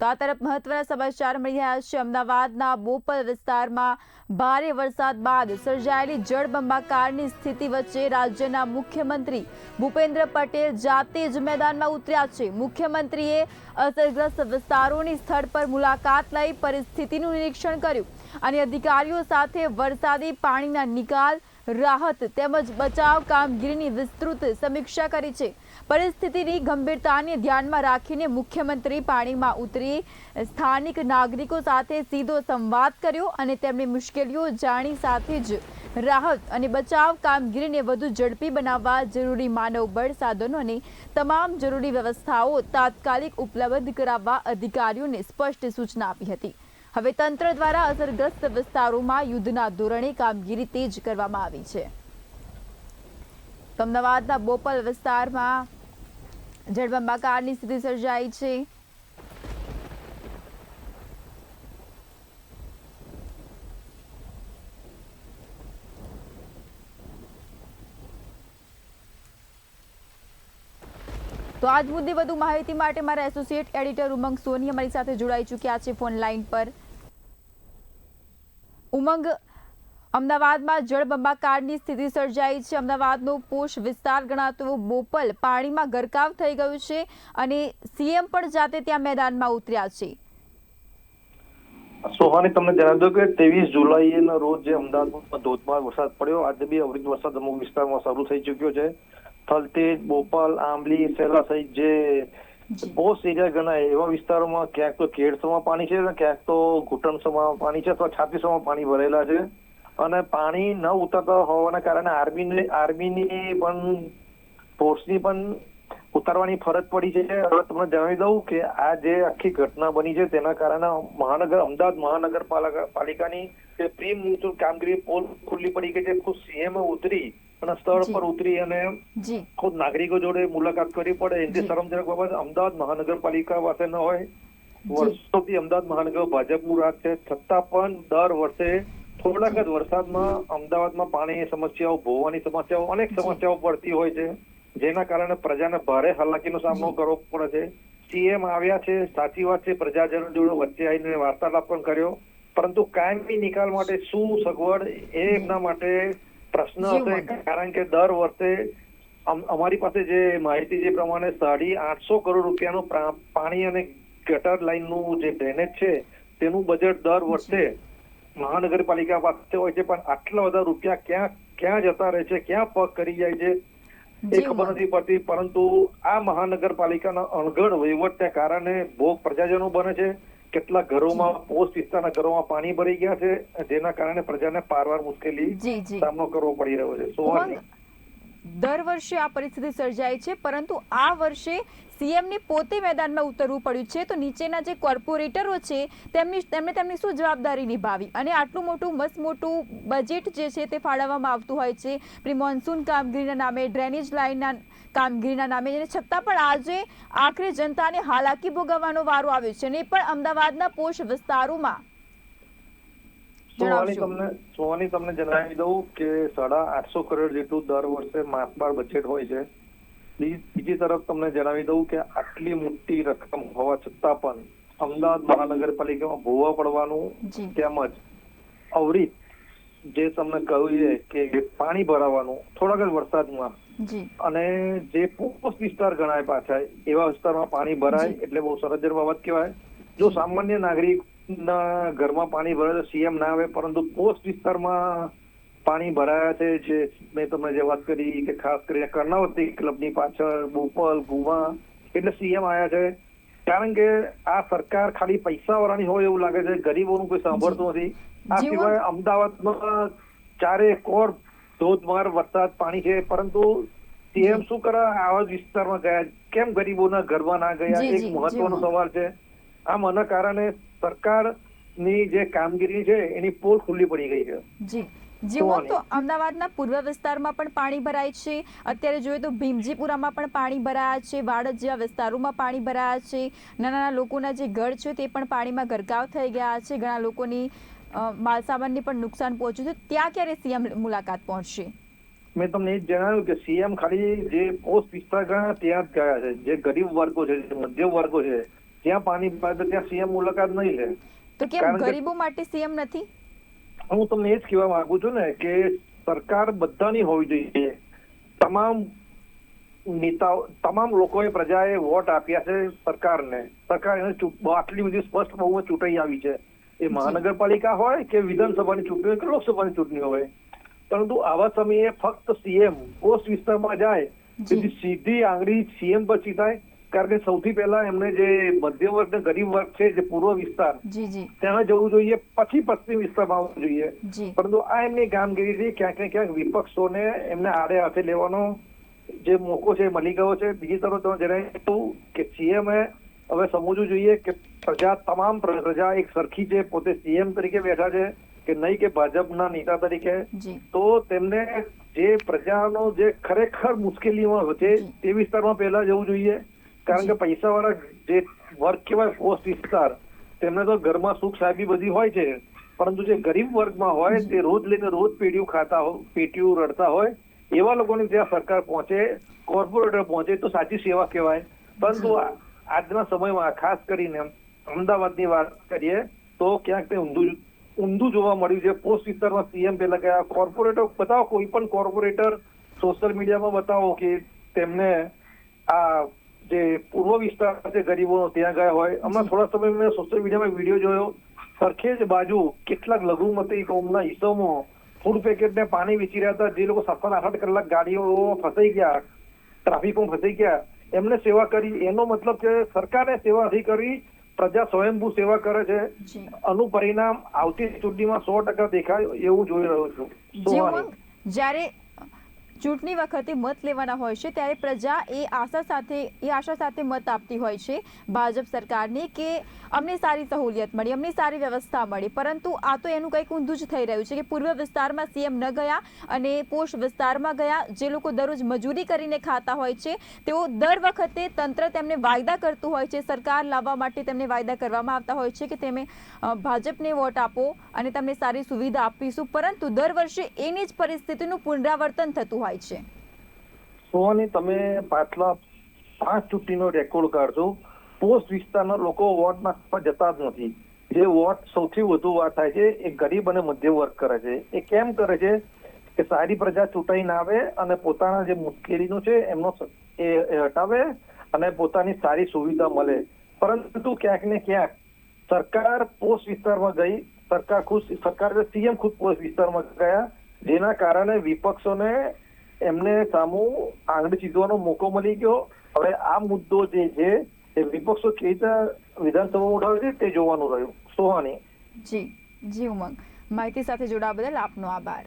તો આ તરફ મહત્વના સમાચાર મળી રહ્યા છે। અમદાવાદના બોપલ વિસ્તારમાં ભારે વરસાદ બાદ સર્જાયેલી જળબંબાકારની સ્થિતિ વચ્ચે રાજ્યના મુખ્યમંત્રી ભૂપેન્દ્ર પટેલ જાતે જ મેદાનમાં ઉતર્યા છે। મુખ્યમંત્રીએ અસરગ્રસ્ત વિસ્તારોની સ્થળ પર મુલાકાત લઈ પરિસ્થિતિનું નિરીક્ષણ કર્યું અને અધિકારીઓ સાથે વરસાદી પાણીના નિકાલ, રાહત તેમજ બચાવ કામગીરીની વિસ્તૃત સમીક્ષા કરી છે। પરિસ્થિતિની ગંભીરતાને ધ્યાનમાં રાખીને મુખ્યમંત્રી પાણીમાં ઉતરી સ્થાનિક નાગરિકો સાથે સીધો સંવાદ કર્યો અને તેમની મુશ્કેલીઓ જાણી સાથે જ રાહત અને બચાવ કામગીરીને વધુ ઝડપી બનાવવા જરૂરી માનવબળ, સાધનો અને તમામ જરૂરી વ્યવસ્થાઓ તાત્કાલિક ઉપલબ્ધ કરાવવા અધિકારીઓને સ્પષ્ટ સૂચના આપી હતી। હવે તંત્ર દ્વારા અસરગ્રસ્ત વિસ્તારોમાં યુદ્ધના ધોરણે કામગીરી તેજ કરવામાં આવી છે। અમદાવાદના બોપલ વિસ્તારમાં જળબંબાકારની સ્થિતિ સર્જાઈ છે। તો આજ મુદ્દે વધુ માહિતી માટે મારા એસોસિએટ એડિટર ઉમંગ સોની અમારી સાથે જોડાઈ ચૂક્યા છે ફોન લાઈન પર। ઉમંગ, અમદાવાદમાં જળબંબાકારની સ્થિતિ સર્જાઈ છે। અમદાવાદનો પોશ વિસ્તાર ગણાતો બોપલ પાણીમાં ગરકાવ થઈ ગયું છે અને સીએમ પણ જાતે ત્યાં મેદાનમાં ઉતર્યા છે। સોહાની, તમને જણાવી દઉં કે 23 જુલાઈના રોજ જે અમદાવાદમાં ધોધમાર વરસાદ પડ્યો, આજે બી અવિરત વરસાદ અમુક વિસ્તારમાં શરૂ થઈ ચુક્યો છે। થલતેજ, બોપલ, આંબલી, સેલા સહિત જે પોસ્ટ એરિયા ગણાય એવા વિસ્તારોમાં ક્યાંક તો કેડસમાં પાણી છે, ક્યાંક તો ઘૂંટણસમાં પાણી છે અથવા છાતીસમાં પાણી ભરેલા છે અને પાણી ન ઉતરતા હોવાના કારણે આર્મીની પણ ફોર્સની પણ ઉતારવાની ફરજ પડી છે। હવે તમને જણાવી દઉં કે આ જે આખી ઘટના બની છે તેના કારણે અમદાવાદ મહાનગરપાલિકાની જે પ્રી મોન્સૂન કામગીરી પોલ ખુલ્લી પડી ગઈ છે। ખુદ સીએમ ઉતરી અને સ્થળ પર ઉતરી અને ખુદ નાગરિકો જોડે મુલાકાત કરવી પડે એની શરમજનક બાબત અમદાવાદ મહાનગરપાલિકા પાસે ન હોય। વર્ષોથી અમદાવાદ મહાનગર ભાજપનું રાજ છે, છતાં પણ દર વર્ષે થોડાક જ વરસાદમાં અમદાવાદમાં પાણીની સમસ્યાઓ, ભોવાની સમસ્યાઓ, અનેક સમસ્યાઓ પડતી હોય છે, જેના કારણે પ્રજાને ભારે હાલાકીનો સામનો કરવો પડે છે। સીએમ આવ્યા છે, સાચી વાત છે, પ્રજાજનો જોડે વચ્ચે આવીને વાર્તાલાપ પણ કર્યો, પરંતુ કાયમી નિકાલ માટે શું સગવડ એ એમના માટે પ્રશ્ન હશે। કારણ કે દર વર્ષે અમારી પાસે જે માહિતી જે પ્રમાણે 850 કરોડ રૂપિયાનું પાણી અને ગટર લાઈનનું જે ડ્રેનેજ છે તેનું બજેટ દર વર્ષે મહાનગરપાલિકા પાસે હોય છે, પણ આટલા બધા રૂપિયા ક્યાં જતા રહે છે, ક્યાં પગ કરી જાય છે એ ખબર નથી પડતી। પરંતુ આ મહાનગરપાલિકાના અણઘડ વહીવટને કારણે ભોગ પ્રજાજનો બને છે। કેટલાક ઘરોમાં, પોસ્ટ વિસ્તારના ઘરોમાં પાણી ભરી ગયા છે, જેના કારણે પ્રજાને પારવાર મુશ્કેલી સામનો કરવો પડી રહ્યો છે। દર વર્ષે આ પરિસ્થિતિ સર્જાય છે, પરંતુ આ વર્ષે સીએમને પોતે મેદાનમાં ઉતરવું પડ્યું છે, તો નીચેના જે કોર્પોરેટરો છે તેમને તેમની શું જવાબદારી નિભાવી અને આટલું મોટું મોટું બજેટ જે છે તે ફાળવવામાં આવતું હોય છે પ્રી મોન્સૂન કામગીરીના નામે, ડ્રેનેજ લાઇનના કામગીરીના નામે, છતાં પણ આજે આખરે જનતાને હાલાકી ભોગવવાનો વારો આવ્યો છે અને એ પણ અમદાવાદના પોશ વિસ્તારોમાં। સોની, તમને જણાવી દઉં કે 850 કરોડ જેટલું દર વર્ષે માસબાર બજેટ હોય છે। બીજી તરફ તમને જણાવી દઉં કે આટલી મોટી રકમ હોવા છતાં પણ અમદાવાદ મહાનગરપાલિકામાં ભોવા પડવાનું તેમજ અવિરત જે તમને કહ્યું છે કે પાણી ભરાવાનું થોડાક જ વરસાદમાં અને જે પોસ્ટ વિસ્તાર ગણાય પાછા એવા વિસ્તારમાં પાણી ભરાય એટલે બહુ સરસ બાબત કહેવાય। જો સામાન્ય નાગરિક ના ઘરમાં પાણી ભરાય તો સીએમ ના આવે, પરંતુ પોસ્ટ વિસ્તારમાં પાણી ભરાયા છે, જે મેં તમને જે વાત કરી કે ખાસ કરીને કર્ણાવતી ક્લબની પાછળ, બોપલ, ગુવા, એટલે સીએમ આવ્યા છે। કારણ કે આ સરકાર ખાલી પૈસા વાળાની હોય એવું લાગે છે, ગરીબોનું કોઈ સાંભળતું નથી। આ સિવાય અમદાવાદમાં ચારે કોર ધોધમાર વરસાદ પાણી છે, પરંતુ સીએમ શું કરે આવા વિસ્તારમાં ગયા, કેમ ગરીબોના ઘરમાં ના ગયા, એક મહત્વનો સવાલ છે। આમ આના કારણે સરકારની જે કામગીરી છે એની પોલ ખુલ્લી પડી ગઈ છે। તો અમદાવાદના પૂર્વ વિસ્તારમાં પણ પાણી ભરાય છે, અત્યારે જોઈએ તો ભીમજીપુરામાં પણ પાણી ભરાયા છે, વાડજ જેવા વિસ્તારોમાં પાણી ભરાયા છે, નાના લોકોના જે ઘર છે તે પણ પાણીમાં ગરકાવ થઈ ગયા છે, ઘણા લોકોની માલસામાનને પણ નુકસાન પહોંચ્યું છે। ત્યાં ક્યારે સીએમ મુલાકાત પહોંચશે? મેં તમને એ જ જણાવ્યું કે સીએમ ખાલી જે પોસ્ટ વિસ્તાર ગયા ત્યાં જ ગયા છે। જે ગરીબ વર્ગો છે, જે મધ્યમ વર્ગો છે જ્યાં પાણી ભરાય ત્યાં સીએમ મુલાકાત નહીં લે. તો કેમ ગરીબો માટે સીએમ નથી? હું તમને એ જ કહેવા માંગુ છું ને કે સરકાર બધાની હોવી જોઈએ. તમામ નેતાઓ, તમામ લોકોએ, પ્રજાએ વોટ આપ્યા છે સરકારને. સરકાર એને આટલી બધી સ્પષ્ટ બહુમત ચૂંટાઈ આવી છે. એ મહાનગરપાલિકા હોય કે વિધાનસભાની ચૂંટણી હોય કે લોકસભાની ચૂંટણી હોય. પરંતુ આવા સમયે ફક્ત સીએમ પોસ્ટ વિસ્તારમાં જાય, સીધી આંગળી સીએમ પર ચીધાય. કારણ કે સૌથી પહેલા એમને જે મધ્યમ વર્ગ ને ગરીબ વર્ગ છે, જે પૂર્વ વિસ્તાર, ત્યાં જવું જોઈએ, પછી પશ્ચિમ વિસ્તારમાં આવવું જોઈએ. પરંતુ આ એમની કામગીરીથી ક્યાંક ને ક્યાંક વિપક્ષોને એમને આડે હાથે લેવાનો જે મોકો છે મળી ગયો છે. બીજી તરફ તમે જણાવ્યું કે સીએમએ હવે સમજવું જોઈએ કે તમામ પ્રજા એક સરખી છે, પોતે સીએમ તરીકે બેઠા છે કે નહીં કે ભાજપના નેતા તરીકે. તો તેમને જે પ્રજાનો જે ખરેખર મુશ્કેલીમાં છે તે વિસ્તારમાં પહેલા જવું જોઈએ. કારણ કે પૈસા વાળા જે વર્ગ કહેવાય પોસ્ટ વિસ્તાર, તેમને તો ઘરમાં સુખ સાહેબી બધી હોય છે, પરંતુ જે ગરીબ વર્ગમાં હોય તે રોજ લઈને રોજ પેટીયું ખાતા હોય, પેટીયું રડતા હોય, એવા લોકોને ત્યાં સરકાર પહોંચે, કોર્પોરેટર પહોંચે તો સાચી સેવા કહેવાય. પરંતુ આજના સમયમાં ખાસ કરીને અમદાવાદની વાત કરીએ તો ક્યાંક તે ઊંધું જોવા મળ્યું છે. પોસ્ટ વિસ્તારમાં સીએમ પહેલા ગયા, કોર્પોરેટર બતાવો, કોઈ પણ કોર્પોરેટર સોશિયલ મીડિયામાં બતાવો કે તેમને આ જે પૂર્વ વિસ્તાર છે ગરીબોનો ત્યાં ગયા હોય. હમણાં થોડા સમય મેં સોશિયલ મીડિયામાં વિડીયો જોયો, સરખેજ બાજુ કેટલાક લઘુમતી કોમના ઈસમો ફૂડ પેકેટ ને પાણી વેચી રહ્યા હતા. જે લોકો 7-8 કલાક ગાડીઓ ફસાઈ ગયા, ટ્રાફિકમાં ફસાઈ ગયા, એમને સેવા કરી. એનો મતલબ કે સરકારે સેવા નથી કરી, પ્રજા સ્વયંભૂ સેવા કરે છે. આનું પરિણામ આવતી ચૂંટણીમાં 100% દેખાય એવું જોઈ રહ્યો છું. જ્યારે ચૂંટણી વખતે મત લેવાના હોય છે ત્યારે પ્રજા એ આશા સાથે મત આપતી હોય છે ભાજપ સરકારને કે અમને સારી સહુલિયત મળી, અમને સારી વ્યવસ્થા મળી. પરંતુ આ તો એનું કંઈક ઊંધું જ થઈ રહ્યું છે કે પૂર્વ વિસ્તારમાં સીએમ ન ગયા અને પોસ્ટ વિસ્તારમાં ગયા. જે લોકો દરરોજ મજૂરી કરીને ખાતા હોય છે તેઓ દર વખતે તંત્ર તેમને વાયદા કરતું હોય છે, સરકાર લાવવા માટે તેમને વાયદા કરવામાં આવતા હોય છે કે તમે ભાજપને વોટ આપો અને તમને સારી સુવિધા આપીશું. પરંતુ દર વર્ષે એની જ પરિસ્થિતિનું પુનરાવર્તન થતું હોય છે. સોની, તમે પાછલા 5 ચૂંટણીનો રેકોર્ડ કાઢજો, પોસ્ટ વિસ્તારના લોકો વોટ નાખવા જતા જ નથી. જે વોટ સૌથી વધુ વાત થાય છે એ ગરીબ અને મધ્યમ વર્ગ કરે છે. એ કેમ કરે છે કે સારી પ્રજા ચૂંટાઈને આવે અને પોતાના જે મુશ્કેલીનો છે એમનો એ હટાવે અને પોતાની સારી સુવિધા મળે. પરંતુ ક્યાંક ને ક્યાંક સરકાર પોસ્ટ વિસ્તારમાં ગઈ, સરકાર સીએમ ખુદ પોસ્ટ વિસ્તારમાં ગયા, જેના કારણે વિપક્ષોને એમને સામું આંગળી ચીધવાનો મોકો મળી ગયો. હવે આ મુદ્દો જે છે એ વિપક્ષો કેવી રીતે વિધાનસભામાં ઉઠાવે છે તે જોવાનું રહ્યું. સોહાની. જી ઉમંગ, માહિતી સાથે જોડાવા બદલ આપનો આભાર.